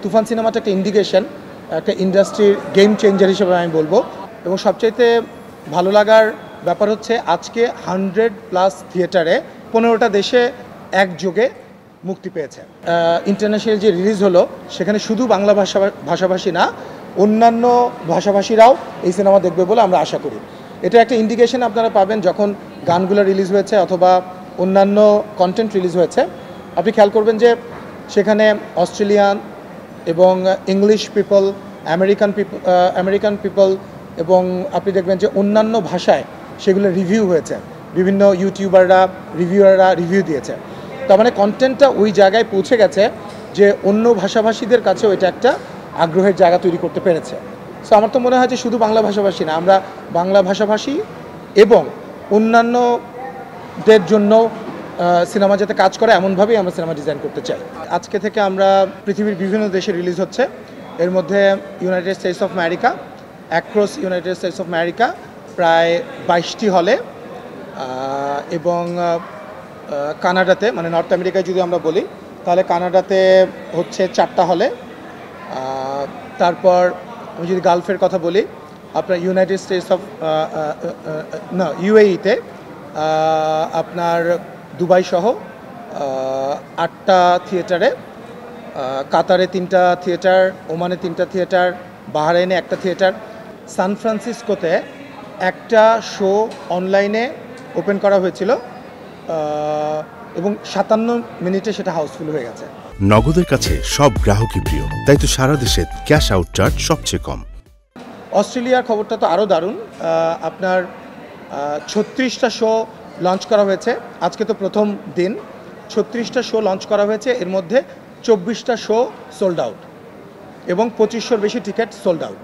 তুফান সিনেমাটা একটা ইন্ডিকেশন, একটা ইন্ডাস্ট্রির গেম চেঞ্জার হিসেবে আমি বলবো। এবং সবচাইতে ভালো লাগার ব্যাপার হচ্ছে আজকে 100+ থিয়েটারে 15টা দেশে একযোগে মুক্তি পেয়েছে। ইন্টারন্যাশনাল যে রিলিজ হলো সেখানে শুধু বাংলা ভাষাভাষী না, অন্যান্য ভাষাভাষীরাও এই সিনেমা দেখবে বলে আমরা আশা করি। এটা একটা ইন্ডিকেশন আপনারা পাবেন যখন গানগুলো রিলিজ হয়েছে অথবা অন্যান্য কন্টেন্ট রিলিজ হয়েছে। আপনি খেয়াল করবেন যে সেখানে অস্ট্রেলিয়ান এবং ইংলিশ পিপল, আমেরিকান পিপল এবং আপনি দেখবেন যে অন্যান্য ভাষায় সেগুলো রিভিউ হয়েছে, বিভিন্ন ইউটিউবাররা রিভিউয়াররা রিভিউ দিয়েছে। তার মানে কন্টেন্টটা ওই জায়গায় পৌঁছে গেছে যে অন্য ভাষাভাষীদের কাছেও এটা একটা আগ্রহের জায়গা তৈরি করতে পেরেছে। সো আমার তো মনে হয় যে শুধু বাংলা ভাষাভাষী না, আমরা বাংলা ভাষাভাষী এবং অন্যান্যদের জন্য সিনেমা যাতে কাজ করে এমনভাবেই আমরা সিনেমা ডিজাইন করতে চাই। আজকে থেকে আমরা পৃথিবীর বিভিন্ন দেশে রিলিজ হচ্ছে, এর মধ্যে United states of America, across United states of America প্রায় 22টি হলে, এবং কানাডাতে, মানে নর্থ আমেরিকায় যদি আমরা বলি তাহলে কানাডাতে হচ্ছে 4টা হলে। তারপর আমি যদি গালফের কথা বলি, আপনার ইউনাইটেড স্টেটস অফ ইউএইতে আপনার দুবাই সহ 8টা থিয়েটারে, কাতারে 3টা থিয়েটার, ওমানে 3টা থিয়েটার, বাহরাইনে 1টা থিয়েটার, সান ফ্রান্সিসকোতে একটা শো অনলাইনে ওপেন করা হয়েছিল এবং 57 মিনিটে সেটা হাউসফুল হয়ে গেছে। নগদের কাছে সব গ্রাহকই প্রিয়, তাই তো সারা দেশে ক্যাশ আউট চার্জ সবচেয়ে কম। অস্ট্রেলিয়ার খবরটা তো আরও দারুণ। আপনার 36টা শো লঞ্চ করা হয়েছে, আজকে তো প্রথম দিন। 36টা শো লঞ্চ করা হয়েছে, এর মধ্যে 24টা শো সোল্ড আউট এবং 2500-র বেশি টিকিট সোল্ড আউট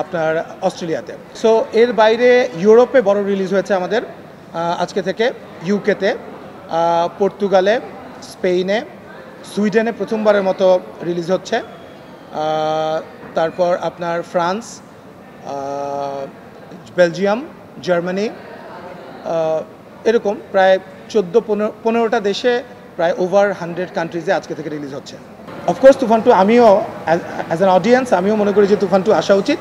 আপনার অস্ট্রেলিয়াতে। সো এর বাইরে ইউরোপে বড় রিলিজ হয়েছে আমাদের আজকে থেকে, ইউকেতে, পর্তুগালে, স্পেনে, সুইডেনে প্রথমবারের মতো রিলিজ হচ্ছে, তারপর আপনার ফ্রান্স, বেলজিয়াম, জার্মানি, এরকম প্রায় 14-15টা দেশে প্রায় ওভার 100 কান্ট্রিজে আজকে থেকে রিলিজ হচ্ছে। অফকোর্স তুফান 2 আমিও অ্যাজ অ্যান অডিয়েন্স আমিও মনে করি যে তুফান 2 আসা উচিত,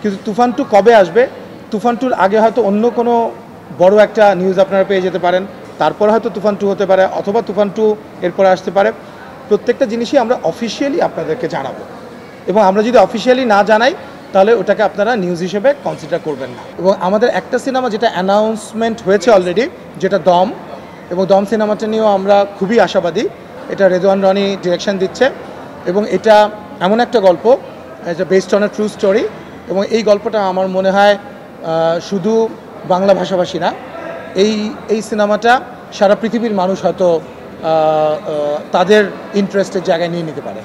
কিন্তু তুফান 2 কবে আসবে, তুফান 2-র আগে হয়তো অন্য কোনো বড় একটা নিউজ আপনারা পেয়ে যেতে পারেন, তারপর হয়তো তুফান 2 হতে পারে, অথবা তুফান 2 এরপরে আসতে পারে। প্রত্যেকটা জিনিসই আমরা অফিসিয়ালি আপনাদেরকে জানাবো, এবং আমরা যদি অফিসিয়ালি না জানাই তাহলে ওটাকে আপনারা নিউজ হিসেবে কনসিডার করবেন না। এবং আমাদের একটা সিনেমা যেটা অ্যানাউন্সমেন্ট হয়েছে অলরেডি, যেটা দম, এবং দম সিনেমাটা নিয়েও আমরা খুবই আশাবাদী। এটা রেদওয়ান রনি ডিরেকশন দিচ্ছে এবং এটা এমন একটা গল্প এটা based on a true story, এবং এই গল্পটা আমার মনে হয় শুধু বাংলা ভাষাভাষী না, এই সিনেমাটা সারা পৃথিবীর মানুষ হয়তো তাদের ইন্টারেস্টের জায়গায় নিয়ে নিতে পারে।